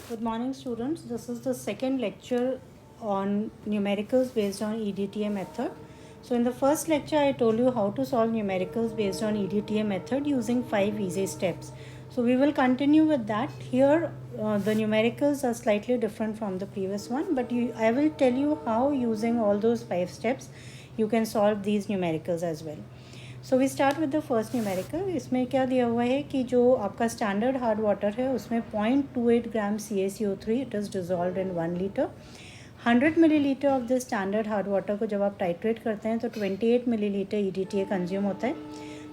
Good morning, students. This is the second lecture on numericals based on EDTA method. So in the first lecture, I told you how to solve numericals based on EDTA method using 5 easy steps. So we will continue with that. Here, the numericals are slightly different from the previous one, but I will tell you how using all those 5 steps, you can solve these numericals as well. So we start with the first numerical. इसमें क्या दिया हुआ है कि जो आपका standard hard water है उसमें 0.28 gram CaCO3 it is dissolve in 1 litre. 100 millilitre of the standard hard water को जब आप टाइट्रेट करते हैं तो 28 मिलीलीटर EDTA कंज्यूम होता है.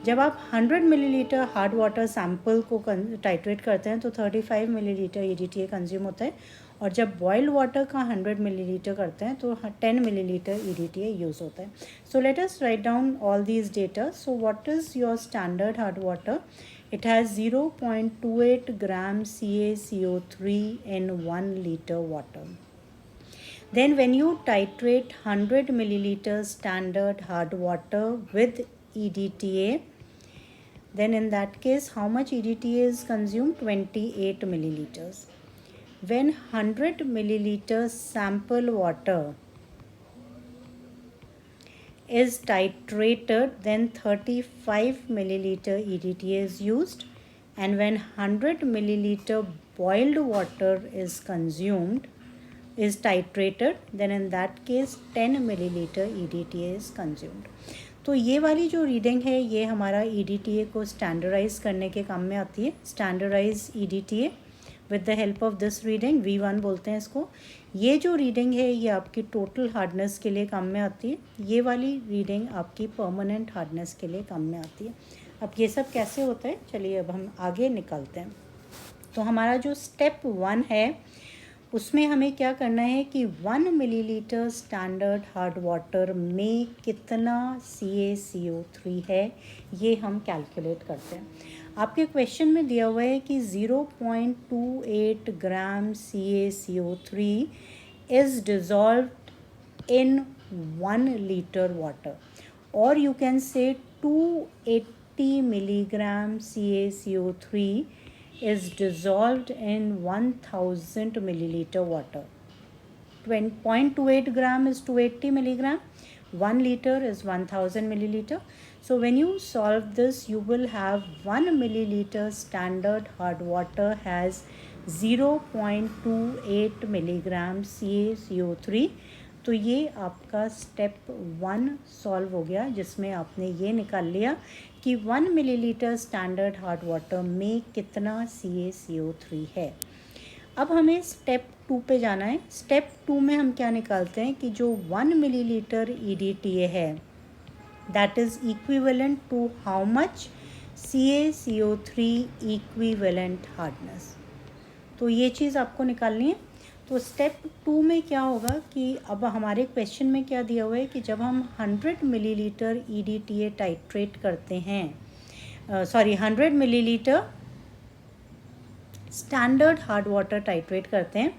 जब आप 100 मिलीलीटर हार्ड वाटर सैम्पल को टाइट्रेट करते हैं तो 35 मिलीलीटर EDTA कंज्यूम होता है. और जब बॉइल्ड वाटर का 100 मिलीलीटर करते हैं तो 10 मिलीलीटर EDTA यूज़ होता है. So let us write down all these data. So what is your standard hard water? It has 0.28 gram CaCO3 in 1 liter water. Then when you titrate 100 milliliter standard hard water with EDTA, then in that case how much EDTA is consumed? 28 milliliters. When 100 milliliter sample water is titrated, then 35 milliliter EDTA is used, and when 100 milliliter boiled water is consumed, is titrated, then in that case 10 milliliter EDTA is consumed. तो ये वाली जो reading है ये हमारा EDTA को standardise करने के काम में आती है. Standardize EDTA with the help of this reading, V1 बोलते हैं इसको. ये जो रीडिंग है ये आपकी टोटल हार्डनेस के लिए काम में आती है. ये वाली रीडिंग आपकी परमानेंट हार्डनेस के लिए काम में आती है. अब ये सब कैसे होता है, चलिए अब हम आगे निकलते हैं. तो हमारा जो स्टेप 1 है उसमें हमें क्या करना है कि 1 मिलीलीटर स्टैंडर्ड हार्ड वाटर में कितना CaCO3 है ये हम कैलकुलेट करते हैं. आपके क्वेश्चन में दिया हुआ है कि 0.28 gram CaCO3 is dissolved in 1 litre water, और you can say 280 milligram CaCO3 is dissolved in 1000 milliliter water. 0.28 gram is 280 milligram. 1 liter is 1000 milliliter. So when you solve this, you will have 1 milliliter standard hard water has 0.28 milligram CaCO3. तो ये आपका step 1 solve हो गया, जिसमें आपने ये निकाल लिया कि 1 मिलीलीटर स्टैंडर्ड हार्ड वाटर में कितना CaCO3 है. अब हमें स्टेप 2 पे जाना है. स्टेप 2 में हम क्या निकालते हैं कि जो 1 मिलीलीटर EDTA है that is equivalent to how much CaCO3 equivalent hardness. तो ये चीज़ आपको निकालनी है. तो स्टेप 2 में क्या होगा कि अब हमारे क्वेश्चन में क्या दिया हुआ है कि जब हम 100 मिलीलीटर EDTA टाइट्रेट करते हैं, 100 millilitre standard hard water titrate करते हैं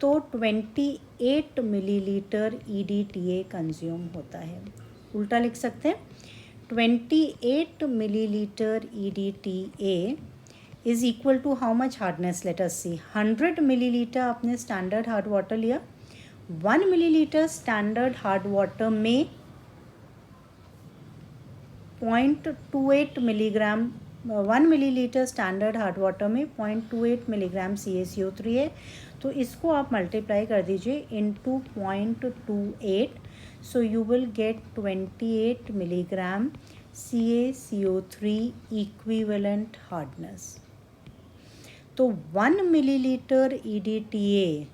तो 28 मिलीलीटर EDTA कंज्यूम होता है. उल्टा लिख सकते हैं, 28 millilitre EDTA is equal to how much hardness. Let us see. 100 millilitre आपने स्टैंडर्ड हार्ड वाटर लिया. 1 मिलीलीटर स्टैंडर्ड हार्ड वाटर में 0.28 milligram 1 millilitre standard hard water में 0.28 मिलीग्राम CaCO3 है. तो इसको आप मल्टीप्लाई कर दीजिए into 0.28. So you will get 28 milligram CaCO3 equivalent hardness. तो 1 milliliter EDTA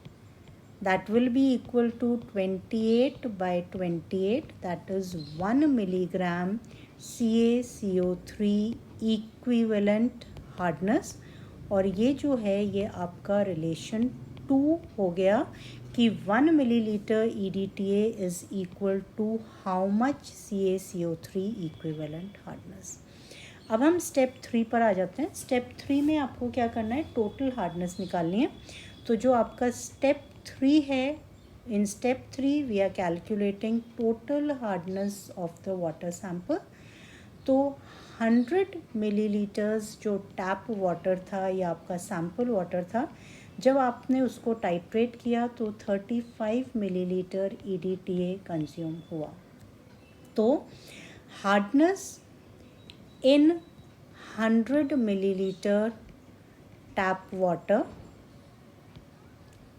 that will be equal to 28 by 28, that is 1 milligram CaCO3 equivalent hardness. और ये जो है ये आपका रिलेशन 2 हो गया कि 1 milliliter EDTA is equal to how much CaCO3 equivalent hardness. अब हम स्टेप 3 पर आ जाते हैं. स्टेप 3 में आपको क्या करना है, टोटल हार्डनेस निकालनी है. तो जो आपका स्टेप 3 है, in step 3 we are calculating total hardness of the water sample. तो 100 मिलीलीटर्स जो टैप वाटर था या आपका सैम्पल वाटर था, जब आपने उसको टाइट्रेट किया तो 35 मिलीलीटर EDTA कंज्यूम हुआ। तो hardness in 100 milliliter tap water,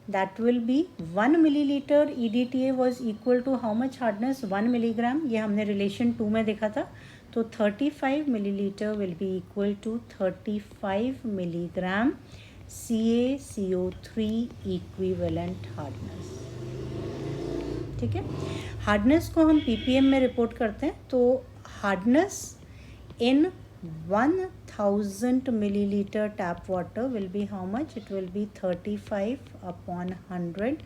that will be 1 milliliter EDTA was equal to how much hardness? 1 milligram। ये हमने relation 2 में देखा था। तो 35 milliliter will be equal to 35 milligram CaCO3 equivalent hardness। ठीक है, हार्डनेस को हम ppm में रिपोर्ट करते हैं। तो hardness in 1000 milliliter tap water will be how much? It will be 35 upon 100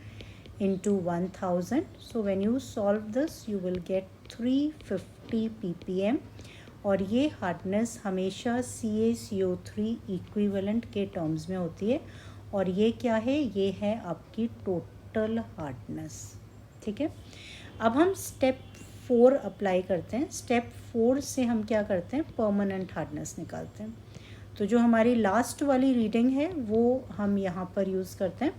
into 1000. So when you solve this, you will get 350 ppm। और ये हार्डनेस हमेशा CaCO3 इक्विवेलेंट के टर्म्स में होती है। और ये क्या है? ये है आपकी टोटल हार्डनेस। ठीक है, अब हम स्टेप 4 अप्लाई करते हैं। स्टेप 4 से हम क्या करते हैं? परमानेंट हार्डनेस निकालते हैं। तो जो हमारी लास्ट वाली रीडिंग है वो हम यहाँ पर यूज़ करते हैं।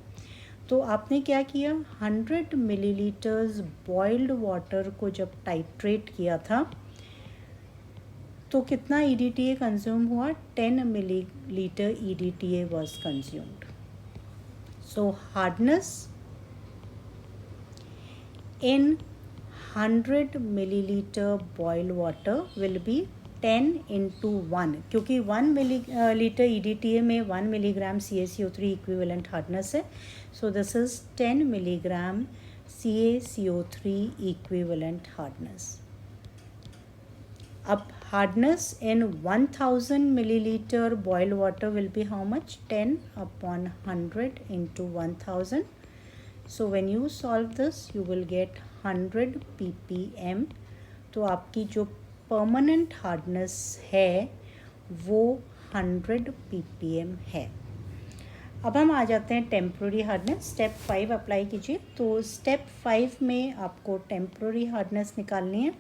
तो आपने क्या किया? 100 मिलीलीटर्स बॉइल्ड वाटर को जब टाइट्रेट किया था तो कितना EDTA कंज्यूम हुआ? 10 millilitre EDTA was consumed. So hardness in 100 milliliter boiled water will be 10 into 1, क्योंकि 1 milliliter EDTA में 1 milligram CaCO3 equivalent hardness है। So this is 10 milligram CaCO3 equivalent hardness। अब hardness in 1000 milliliter boiled water will be how much? 10 upon 100 into 1000। So when you solve this, you will get 100 ppm। तो आपकी जो permanent hardness है वो 100 ppm है। अब हम आ जाते हैं टेम्प्रोरी हार्डनेस। स्टेप 5 अप्लाई कीजिए। तो स्टेप 5 में आपको टेम्प्रोरी हार्डनेस निकालनी है।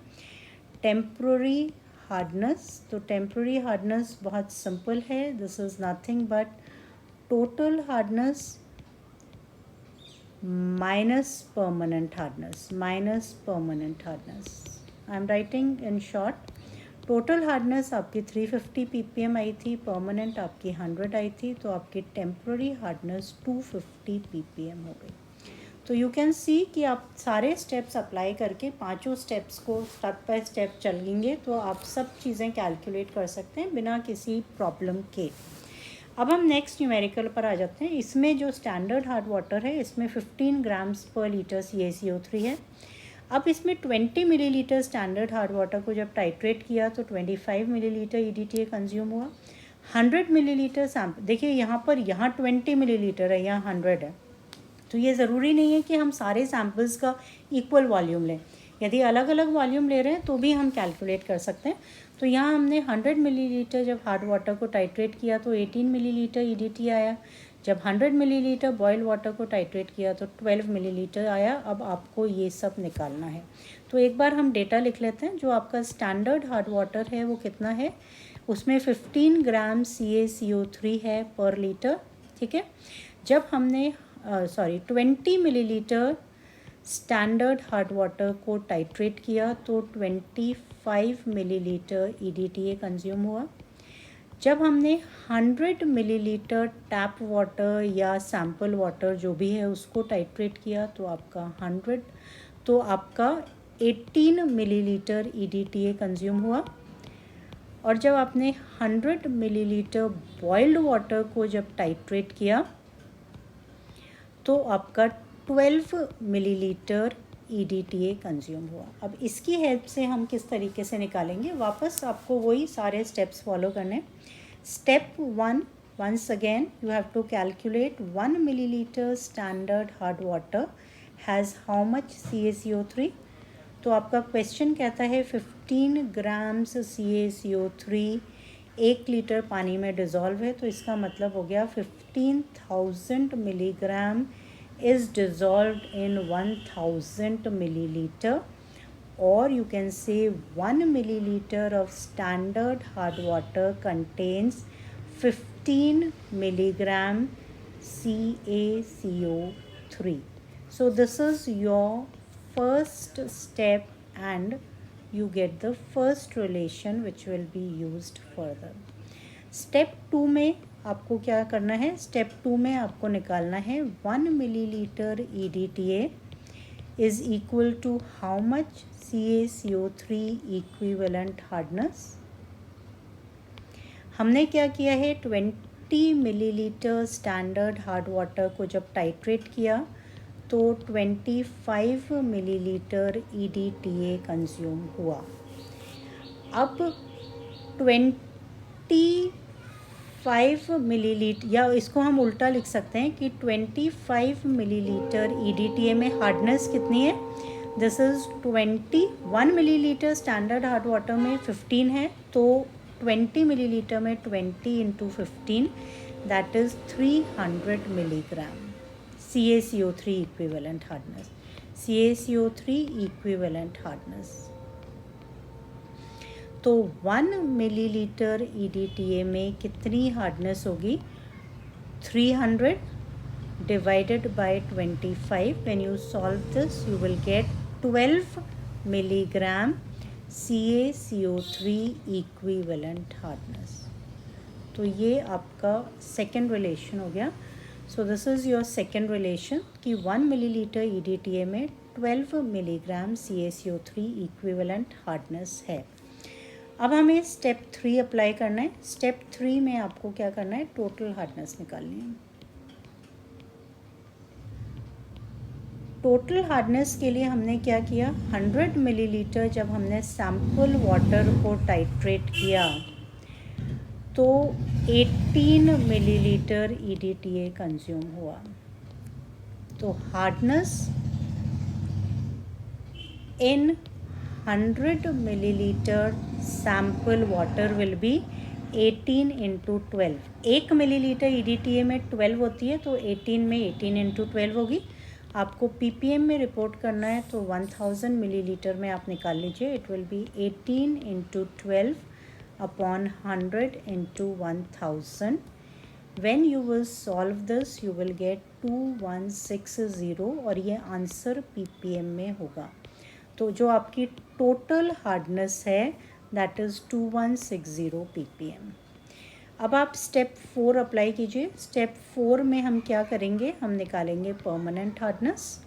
टेम्प्रोरी हार्डनेस, तो टेम्प्रोरी हार्डनेस बहुत सिंपल है। This is nothing but total hardness minus permanent hardness, minus permanent hardness। I am writing in short। Total hardness आपकी 350 ppm आई थी, परमानेंट आपकी 100 आई थी, तो आपकी टेम्प्रोरी हार्डनेस 250 ppm हो गई। तो यू कैन सी कि आप सारे स्टेप्स अप्लाई करके पांचों स्टेप्स को स्टेप बाय स्टेप चलेंगे तो आप सब चीज़ें कैलकुलेट कर सकते हैं बिना किसी प्रॉब्लम के। अब हम नेक्स्ट न्यूमेरिकल पर आ जाते हैं। इसमें जो स्टैंडर्ड हार्ड वाटर है इसमें 15 ग्राम्स पर लीटर CaCO3 है। अब इसमें 20 मिलीलीटर स्टैंडर्ड हार्ड वाटर को जब टाइट्रेट किया तो 25 मिलीलीटर EDTA कंज्यूम हुआ। 100 मिलीलीटर सैम्पल, देखिए यहाँ पर 20 मिलीलीटर है, यहाँ 100 है। तो ये ज़रूरी नहीं है कि हम सारे सैम्पल्स का इक्वल वॉल्यूम लें। यदि अलग अलग वॉल्यूम ले रहे हैं तो भी हम कैलकुलेट कर सकते हैं। तो यहाँ हमने 100 मिलीलीटर जब हार्ड वाटर को टाइट्रेट किया तो 18 मिलीलीटर EDTA आया। जब 100 मिलीलीटर बॉइल्ड वाटर को टाइट्रेट किया तो 12 मिलीलीटर आया। अब आपको ये सब निकालना है। तो एक बार हम डेटा लिख लेते हैं। जो आपका स्टैंडर्ड हार्ड वाटर है वो कितना है? उसमें 15 ग्राम CaCO3 है पर लीटर। ठीक है, जब हमने 20 मिलीलीटर स्टैंडर्ड हार्ड वाटर को टाइट्रेट किया तो 25 मिलीलीटर EDTA कंज्यूम हुआ। जब हमने 100 मिलीलीटर टैप वाटर या सैम्पल वाटर जो भी है उसको टाइट्रेट किया तो आपका 18 मिलीलीटर EDTA कंज्यूम हुआ। और जब आपने 100 मिलीलीटर बॉइल्ड वाटर को जब टाइट्रेट किया तो आपका 12 मिलीलीटर EDTA कंज्यूम हुआ। अब इसकी हेल्प से हम किस तरीके से निकालेंगे? वापस आपको वही सारे स्टेप्स फॉलो करने। Step 1, once again you have to calculate 1 millilitre standard hard water has how much CaCO3। तो आपका क्वेश्चन कहता है 15 ग्राम्स CaCO3 1 लीटर पानी में डिज़ोल्व है। तो इसका मतलब हो गया 15,000 milligram is dissolved in 1000 milliliter or you can say 1 milliliter of standard hard water contains 15 milligram CaCO3. So this is your first step and you get the first relation which will be used further. Step 2 में आपको क्या करना है? Step 2 में आपको निकालना है 1 millilitre EDTA is equal to how much CaCO3 equivalent hardness. हमने क्या किया है? 20 मिलीलीटर स्टैंडर्ड हार्ड वाटर को जब टाइट्रेट किया तो 25 मिलीलीटर EDTA कंज्यूम हुआ. अब 25 मिलीलीटर, या इसको हम उल्टा लिख सकते हैं कि 25 मिलीलीटर EDTA में हार्डनेस कितनी है? This is 21 millilitre standard hard water में 15 है, तो 20 मिलीलीटर में 20 into 15 that is 300 milligram CaCO3 equivalent hardness. CaCO3 equivalent hardness. तो 1 मिलीलीटर EDTA में कितनी हार्डनेस होगी? 300 divided by 25. When you solve this, you will get 12 milligram CaCO3 equivalent hardness. तो ये आपका सेकेंड रिलेशन हो गया. So this is your second relation कि 1 मिलीलीटर EDTA में 12 मिलीग्राम CaCO3 इक्विवेलेंट हार्डनेस है. अब हमें स्टेप 3 अप्लाई करना है. स्टेप 3 में आपको क्या करना है? टोटल हार्डनेस निकालनी है. टोटल हार्डनेस के लिए हमने क्या किया? 100 मिलीलीटर जब हमने सैम्पल वाटर को टाइट्रेट किया तो 18 मिलीलीटर EDTA कंज्यूम हुआ. तो hardness in 100 milliliter sample water will be 18 into 12. 1 millilitre EDTA में 12 होती है, तो 18 में 18 इंटू 12 होगी. आपको PPM में रिपोर्ट करना है तो 1000 मिलीलीटर में आप निकाल लीजिए. It will be 18 into 12 upon 100 into 1000. When you will solve this, you will get 2160 और ये आंसर PPM में होगा. तो जो आपकी टोटल हार्डनेस है दैट इज़ 2160 ppm. अब आप स्टेप 4 अप्लाई कीजिए. स्टेप 4 में हम क्या करेंगे? हम निकालेंगे परमानेंट हार्डनेस.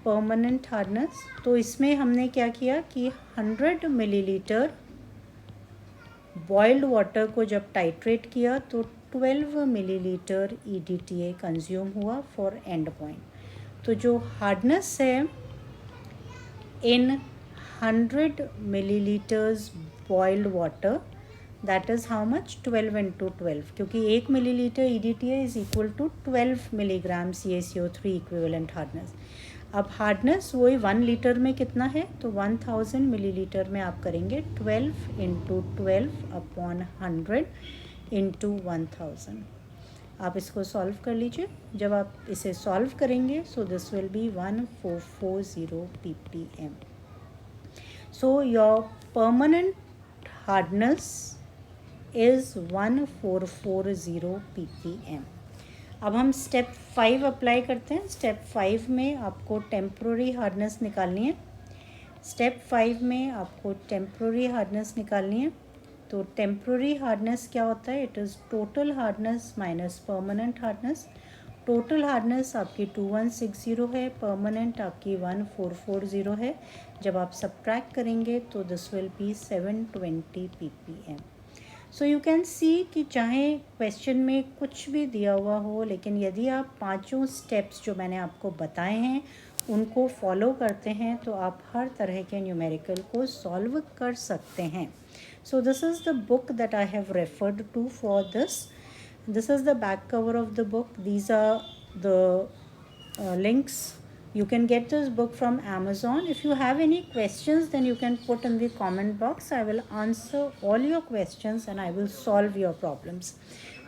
परमानेंट हार्डनेस, तो इसमें हमने क्या किया कि 100 मिलीलीटर बॉइल्ड वाटर को जब टाइट्रेट किया तो 12 मिलीलीटर EDTA कंज्यूम हुआ फॉर एंड पॉइंट. तो जो हार्डनेस है in 100 milliliters boiled water, that is how much? 12 into 12, क्योंकि 1 millilitre EDTA is equal to 12 milligram CaCO3 equivalent hardness. अब हार्डनेस वही 1 लीटर में कितना है? तो 1000 मिलीलीटर में आप करेंगे 12 इंटू 12 अपॉन 100 इंटू 1000. आप इसको सॉल्व कर लीजिए. जब आप इसे सॉल्व करेंगे so this will be 1440 ppm. So your permanent hardness is 1440 ppm. अब हम स्टेप 5 अप्लाई करते हैं. स्टेप 5 में आपको टेम्प्रोरी हार्डनेस निकालनी है. स्टेप 5 में आपको टेम्प्रोरी हार्डनेस निकालनी है. तो टेम्प्रोरी हार्डनेस क्या होता है? It is total hardness minus permanent hardness. Total hardness आपकी 2160 है, परमानेंट आपकी 1440 है. जब आप सब्ट्रैक्ट करेंगे तो this will be 720 ppm. So you can see कि चाहे क्वेश्चन में कुछ भी दिया हुआ हो, लेकिन यदि आप पांचों स्टेप्स जो मैंने आपको बताए हैं उनको फॉलो करते हैं तो आप हर तरह के न्यूमेरिकल को सॉल्व कर सकते हैं. So this is the book that I have referred to for this. This is the back cover of the book. These are the links. You can get this book from Amazon. If you have any questions, then you can put in the comment box. I will answer all your questions and I will solve your problems.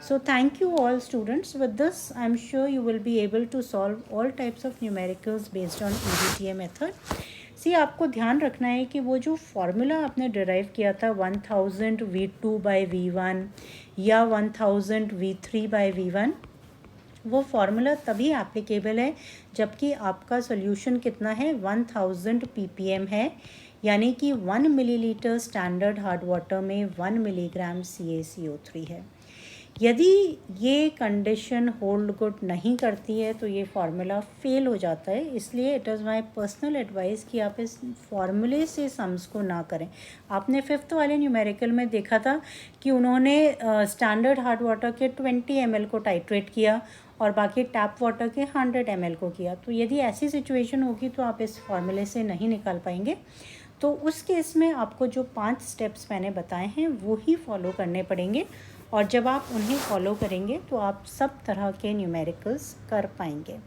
So thank you all students. With this, I'm sure you will be able to solve all types of numericals based on EDTA method. सी आपको ध्यान रखना है कि वो जो formula आपने derive किया था 1000 V2/V1 या 1000 V3/V1, वो फार्मूला तभी एप्लीकेबल है जबकि आपका सॉल्यूशन कितना है 1000 ppm है, यानी कि 1 मिलीलीटर स्टैंडर्ड हार्ड वाटर में 1 मिलीग्राम CaCO3 है। यदि ये कंडीशन होल्ड गुड नहीं करती है तो ये फार्मूला फेल हो जाता है। इसलिए it is my personal advice कि आप इस फार्मूले से सम्स को ना करें। आपने 5th वाले न्यूमेरिकल में देखा था कि उन्होंने स्टैंडर्ड हार्ड वाटर के 20 ml को टाइट्रेट किया और बाकी टैप वाटर के 100 ml को किया। तो यदि ऐसी सिचुएशन होगी तो आप इस फार्मूले से नहीं निकाल पाएंगे। तो उस केस में आपको जो 5 स्टेप्स मैंने बताए हैं वो ही फॉलो करने पड़ेंगे, और जब आप उन्हें फॉलो करेंगे तो आप सब तरह के न्यूमेरिकल्स कर पाएंगे।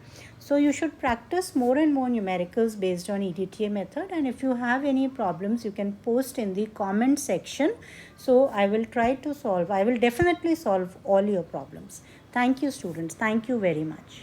So you should practice more and more numericals based on EDTA method, and if you have any problems you can post in the comment section, so I will definitely solve all your problems. Thank you students, thank you very much.